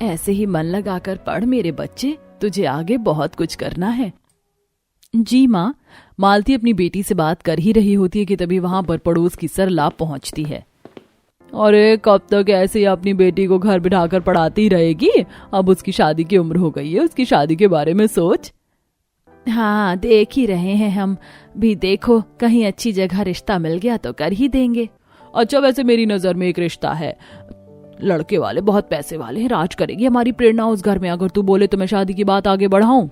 ऐसे ही मन लगाकर पढ़ मेरे बच्चे, तुझे आगे बहुत कुछ करना है। जी माँ। मालती अपनी बेटी से बात कर ही रही होती है कि तभी वहां पर पड़ोस की सरला पहुंचती है। अरे कब तक ऐसे ही अपनी बेटी को घर बिठाकर पढ़ाती रहेगी? अब उसकी शादी की उम्र हो गई है, उसकी शादी के बारे में सोच। हाँ देख ही रहे हैं हम भी, देखो कहीं अच्छी जगह रिश्ता मिल गया तो कर ही देंगे। अच्छा वैसे मेरी नजर में एक रिश्ता है, लड़के वाले बहुत पैसे वाले हैं, राज करेगी हमारी प्रेरणा उस घर में, अगर तू बोले तो मैं शादी की बात आगे बढ़ाऊं।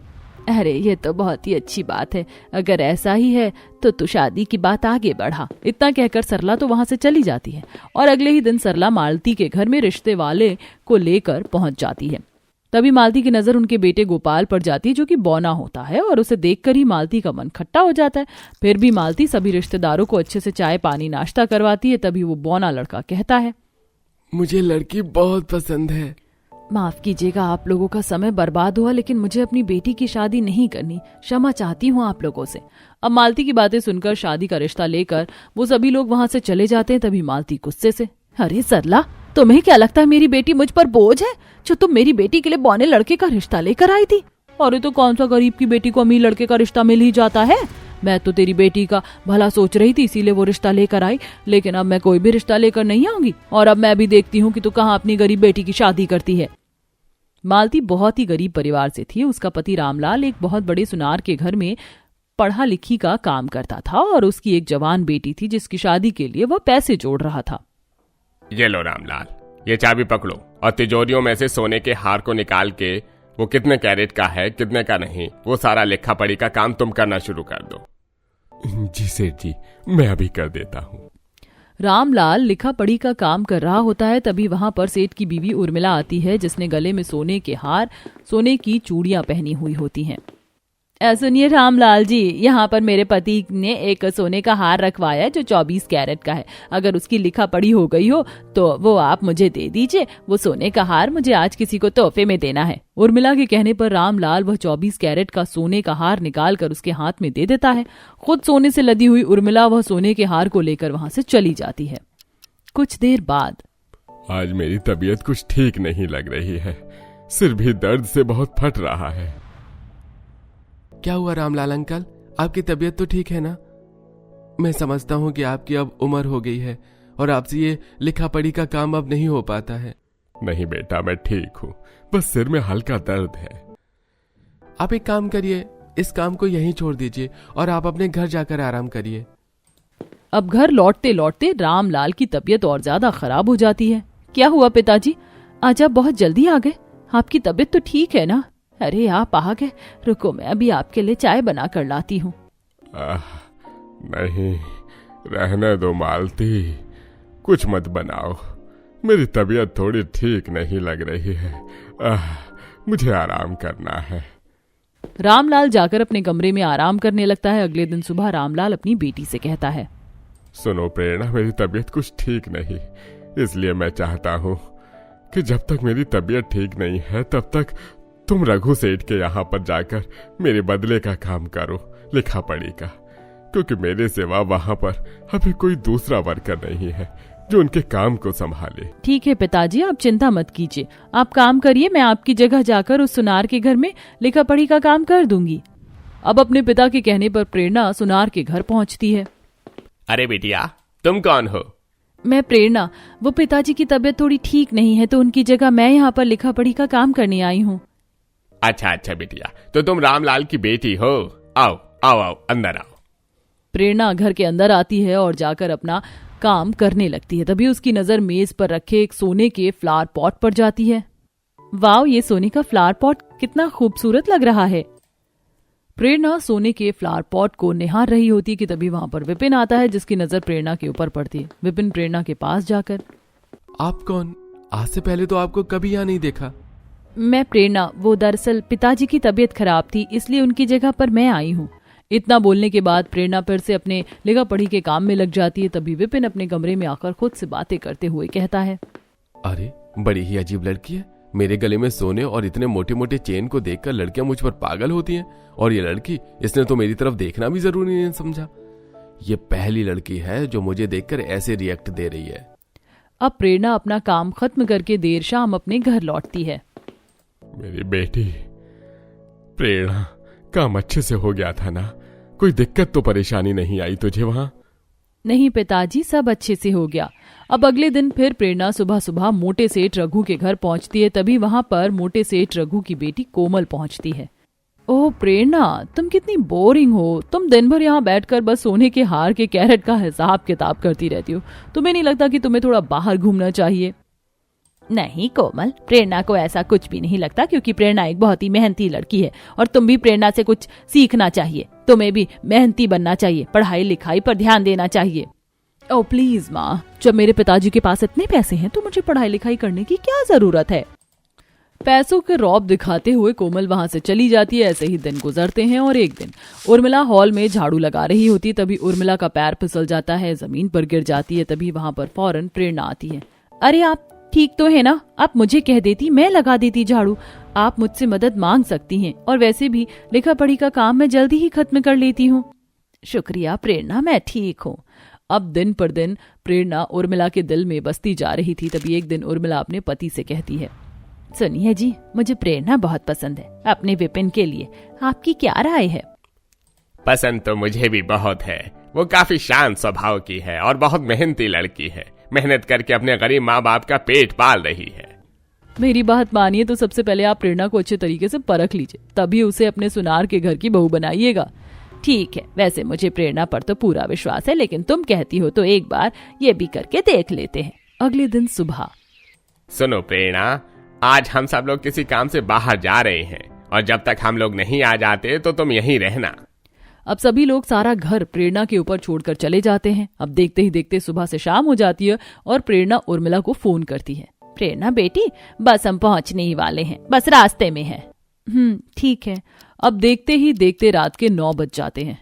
अरे ये तो बहुत ही अच्छी बात है, अगर ऐसा ही है तो तू शादी की बात आगे बढ़ा। इतना कहकर सरला तो वहां से चली जाती है और अगले ही दिन सरला मालती के घर में रिश्ते वाले को लेकर पहुंच जाती है। तभी मालती की नजर उनके बेटे गोपाल पर जाती है, जो कि बौना होता है, और उसे देखकर ही मालती का मन खट्टा हो जाता है। फिर भी मालती सभी रिश्तेदारों को अच्छे से चाय पानी नाश्ता करवाती है। तभी वो बौना लड़का कहता है, मुझे लड़की बहुत पसंद है। माफ कीजिएगा आप लोगों का समय बर्बाद हुआ, लेकिन मुझे अपनी बेटी की शादी नहीं करनी, क्षमा चाहती हूँ आप लोगों से। अब मालती की बातें सुनकर शादी का रिश्ता लेकर वो सभी लोग वहां से चले जाते हैं। तभी मालती गुस्से से, अरे सरला तुम्हें क्या लगता है मेरी बेटी मुझ पर बोझ है, जो तुम मेरी बेटी के लिए बौने लड़के का रिश्ता लेकर आई थी? अरे तो कौन सा गरीब की बेटी को अमीर लड़के का रिश्ता मिल ही जाता है। मैं तो तेरी बेटी का भला सोच रही थी, इसीलिए वो रिश्ता लेकर आई, लेकिन अब मैं कोई भी रिश्ता लेकर नहीं आऊंगी, और अब मैं भी देखती हूँ कि तू कहाँ अपनी गरीब बेटी की शादी करती है। मालती बहुत ही गरीब परिवार से थी। उसका पति रामलाल एक बहुत बड़े सुनार के घर में पढ़ा लिखी का काम करता था, और उसकी एक जवान बेटी थी जिसकी शादी के लिए वह पैसे जोड़ रहा था। ये लो रामलाल, ये चाबी पकड़ो और तिजोरियों में से सोने के हार को निकाल के वो कितने कैरेट का है कितने का नहीं, वो सारा लेखा पढ़ी का काम तुम करना शुरू कर दो। जी सेठ जी, मैं अभी कर देता हूँ। रामलाल लिखा पढ़ी का काम कर रहा होता है। तभी वहां पर सेठ की बीवी उर्मिला आती है, जिसने गले में सोने के हार, सोने की चूड़ियां पहनी हुई होती हैं। सुनिए रामलाल जी, यहाँ पर मेरे पति ने एक सोने का हार रखवाया है जो 24 कैरेट का है। अगर उसकी लिखा पढ़ी हो गई हो तो वो आप मुझे दे दीजिए। वो सोने का हार मुझे आज किसी को तोहफे में देना है। उर्मिला के कहने पर रामलाल वह 24 कैरेट का सोने का हार निकाल कर उसके हाथ में दे देता है। खुद सोने से लदी हुई उर्मिला वह सोने के हार को लेकर वहां से चली जाती है। कुछ देर बाद, आज मेरी तबीयत कुछ ठीक नहीं लग रही है, सिर भी दर्द से बहुत फट रहा है। क्या हुआ रामलाल अंकल, आपकी तबीयत तो ठीक है ना? मैं समझता हूँ कि आपकी अब उम्र हो गई है और आपसे ये लिखा पढ़ी का काम अब नहीं हो पाता है। नहीं बेटा, मैं ठीक हूँ, बस सिर में हल्का दर्द है। आप एक काम करिए, इस काम को यहीं छोड़ दीजिए और आप अपने घर जाकर आराम करिए। अब घर लौटते लौटते रामलाल की तबीयत और ज्यादा खराब हो जाती है। क्या हुआ पिताजी, आज आप बहुत जल्दी आ गए? आपकी तबीयत तो ठीक है ना? अरे आप आ गए, रुको मैं अभी आपके लिए चाय बना कर लाती हूँ। नहीं, रहने दो मालती, कुछ मत बनाओ, मेरी तबीयत थोड़ी ठीक नहीं लग रही है। मुझे आराम करना है। रामलाल जाकर अपने कमरे में आराम करने लगता है। अगले दिन सुबह रामलाल अपनी बेटी से कहता है, सुनो प्रेरणा, मेरी तबीयत कुछ ठीक नहीं, इसलिए मैं चाहता हूँ कि जब तक मेरी तबीयत ठीक नहीं है तब तक तुम रघु सेठ के यहाँ पर जाकर मेरे बदले का काम करो, लिखा पढ़ी का, क्योंकि मेरे सिवा वहाँ पर अभी कोई दूसरा वर्कर नहीं है जो उनके काम को संभाले। ठीक है पिताजी, आप चिंता मत कीजिए, आप काम करिए, मैं आपकी जगह जाकर उस सुनार के घर में लिखा पढ़ी का काम कर दूंगी। अब अपने पिता के कहने पर प्रेरणा सुनार के घर पहुँचती है। अरे बेटिया, तुम कौन हो? मैं प्रेरणा, वो पिताजी की तबीयत थोड़ी ठीक नहीं है तो उनकी जगह मैं यहाँ पर लिखा पढ़ी का काम करने आई हूँ। अच्छा बेटिया, तो तुम रामलाल की बेटी हो? आओ आओ आओ, अंदर आओ। प्रेरणा घर के अंदर आती है और जाकर अपना काम करने लगती है। तभी उसकी नजर मेज पर रखे एक सोने के फ्लावर पॉट पर जाती है। वाव, ये सोने का फ्लावर पॉट कितना खूबसूरत लग रहा है। प्रेरणा सोने के फ्लावर पॉट को निहार रही होती है कि तभी वहां पर विपिन आता है, जिसकी नजर प्रेरणा के ऊपर पड़ती है। विपिन प्रेरणा के पास जाकर, आप कौन? आज से पहले तो आपको कभी यहाँ नहीं देखा। मैं प्रेरणा, वो दरअसल पिताजी की तबीयत खराब थी इसलिए उनकी जगह पर मैं आई हूँ। इतना बोलने के बाद प्रेरणा फिर से अपने लिखा पढ़ी के काम में लग जाती है। तभी विपिन अपने कमरे में आकर खुद से बातें करते हुए कहता है, अरे बड़ी ही अजीब लड़की है, मेरे गले में सोने और इतने मोटे मोटे चेन को देखकर लड़कियां मुझ पर पागल होती हैं, और ये लड़की, इसने तो मेरी तरफ देखना भी जरूरी नहीं समझा। ये पहली लड़की है जो मुझे देखकर ऐसे रिएक्ट दे रही है। अब प्रेरणा अपना काम खत्म करके देर शाम अपने घर लौटती है। मेरी बेटी प्रेरणा, काम अच्छे से हो गया था ना? कोई दिक्कत तो परेशानी नहीं आई तुझे वहां? नहीं पिताजी, सब अच्छे से हो गया। अब अगले दिन फिर प्रेरणा सुबह सुबह मोटे सेठ रघु के घर पहुंचती है। तभी वहां पर मोटे सेठ रघु की बेटी कोमल पहुंचती है। ओह प्रेरणा, तुम कितनी बोरिंग हो। तुम दिन भर यहाँ बैठकर बस सोने के हार के कैरेट का हिसाब किताब करती रहती हो। तुम्हें नहीं लगता कि तुम्हें थोड़ा बाहर घूमना चाहिए? नहीं कोमल, प्रेरणा को ऐसा कुछ भी नहीं लगता, क्योंकि प्रेरणा एक बहुत ही मेहनती लड़की है और तुम भी प्रेरणा से कुछ सीखना चाहिए। तुम्हें भी मेहनती बनना चाहिए, पढ़ाई लिखाई पर ध्यान देना चाहिए। ओह प्लीज माँ, जब मेरे पिताजी के पास इतने पैसे हैं तो मुझे पढ़ाई लिखाई करने की क्या जरूरत है? पैसों के रौब दिखाते हुए कोमल वहां से चली जाती है। ऐसे ही दिन गुजरते हैं और एक दिन उर्मिला हॉल में झाड़ू लगा रही होती। तभी उर्मिला का पैर फिसल जाता है, जमीन पर गिर जाती है। तभी वहां पर फौरन प्रेरणा आती है। अरे आप ठीक तो है ना? आप मुझे कह देती, मैं लगा देती झाड़ू। आप मुझसे मदद मांग सकती हैं, और वैसे भी लिखा पढ़ी का काम मैं जल्दी ही खत्म कर लेती हूँ। शुक्रिया प्रेरणा, मैं ठीक हूँ। अब दिन पर दिन प्रेरणा उर्मिला के दिल में बसती जा रही थी। तभी एक दिन उर्मिला अपने पति से कहती है, सुनिए जी, मुझे प्रेरणा बहुत पसंद है। अपने विपिन के लिए आपकी क्या राय है? पसंद तो मुझे भी बहुत है। वो काफी शांत स्वभाव की है और बहुत मेहनती लड़की है। मेहनत करके अपने गरीब माँ बाप का पेट पाल रही है। मेरी बात मानिए तो सबसे पहले आप प्रेरणा को अच्छे तरीके से परख लीजिए, तभी उसे अपने सुनार के घर की बहू बनाइएगा। ठीक है, वैसे मुझे प्रेरणा पर तो पूरा विश्वास है, लेकिन तुम कहती हो तो एक बार ये भी करके देख लेते हैं। अगले दिन सुबह, सुनो प्रेरणा, आज हम सब लोग किसी काम से बाहर जा रहे हैं और जब तक हम लोग नहीं आ जाते तो तुम यहीं रहना। अब सभी लोग सारा घर प्रेरणा के ऊपर छोड़कर चले जाते हैं। अब देखते ही देखते सुबह से शाम हो जाती है और प्रेरणा उर्मिला को फोन करती है। प्रेरणा बेटी, बस हम पहुंचने ही वाले हैं, बस रास्ते में है। ठीक है। अब देखते ही देखते रात के 9 बज जाते हैं।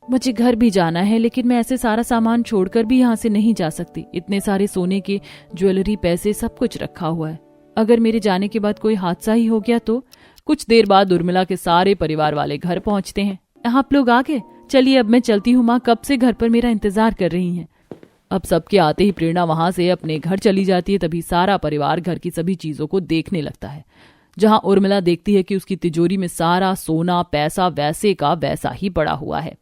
मुझे घर भी जाना है, लेकिन मैं ऐसे सारा सामान छोड़कर भी यहाँ से नहीं जा सकती। इतने सारे सोने के ज्वेलरी, पैसे, सब कुछ रखा हुआ है। अगर मेरे जाने के बाद कोई हादसा ही हो गया तो? कुछ देर बाद उर्मिला के सारे परिवार वाले घर पहुंचते हैं। आप लोग आ गए? चलिए अब मैं चलती हूँ, माँ कब से घर पर मेरा इंतजार कर रही हैं। अब सबके आते ही प्रेरणा वहां से अपने घर चली जाती है। तभी सारा परिवार घर की सभी चीजों को देखने लगता है। जहां उर्मिला देखती है कि उसकी तिजोरी में सारा सोना पैसा वैसे का वैसा ही पड़ा हुआ है।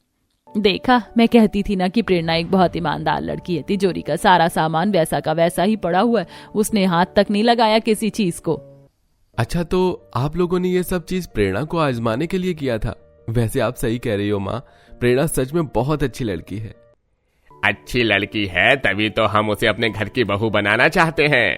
देखा, मैं कहती थी ना कि प्रेरणा एक बहुत ईमानदार लड़की है। तिजोरी का सारा सामान वैसा का वैसा ही पड़ा हुआ है, उसने हाथ तक नहीं लगाया किसी चीज को। अच्छा, तो आप लोगों ने ये सब चीज प्रेरणा को आजमाने के लिए किया था? वैसे आप सही कह रही हो माँ, प्रेरणा सच में बहुत अच्छी लड़की है। अच्छी लड़की है तभी तो हम उसे अपने घर की बहू बनाना चाहते हैं।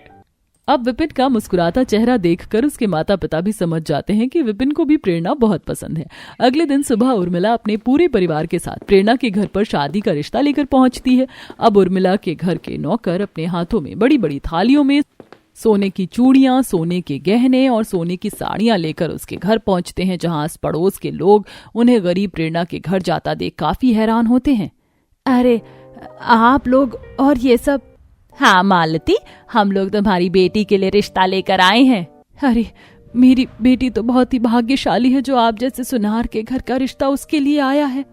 अब विपिन का मुस्कुराता चेहरा देखकर उसके माता पिता भी समझ जाते हैं कि विपिन को भी प्रेरणा बहुत पसंद है। अगले दिन सुबह उर्मिला अपने पूरे परिवार के साथ प्रेरणा के घर पर शादी का रिश्ता लेकर पहुंचती है। अब उर्मिला के घर के नौकर अपने हाथों में बड़ी बड़ी थालियों में सोने की चूड़ियां, सोने के गहने और सोने की साड़ियां लेकर उसके घर पहुंचते हैं, जहां आस पड़ोस के लोग उन्हें गरीब प्रेरणा के घर जाता देख काफी हैरान होते हैं। अरे आप लोग और ये सब? हाँ मालती, हम लोग तुम्हारी बेटी के लिए रिश्ता लेकर आए हैं। अरे मेरी बेटी तो बहुत ही भाग्यशाली है जो आप जैसे सुनार के घर का रिश्ता उसके लिए आया है।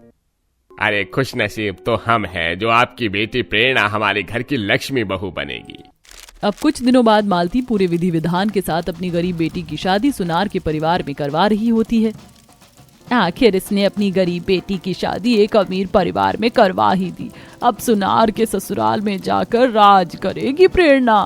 अरे खुश नसीब तो हम हैं जो आपकी बेटी प्रेरणा हमारे घर की लक्ष्मी बहू बनेगी। अब कुछ दिनों बाद मालती पूरे विधि विधान के साथ अपनी गरीब बेटी की शादी सुनार के परिवार में करवा रही होती है। आखिर इसने अपनी गरीब बेटी की शादी एक अमीर परिवार में करवा ही दी। अब सुनार के ससुराल में जाकर राज करेगी प्रेरणा।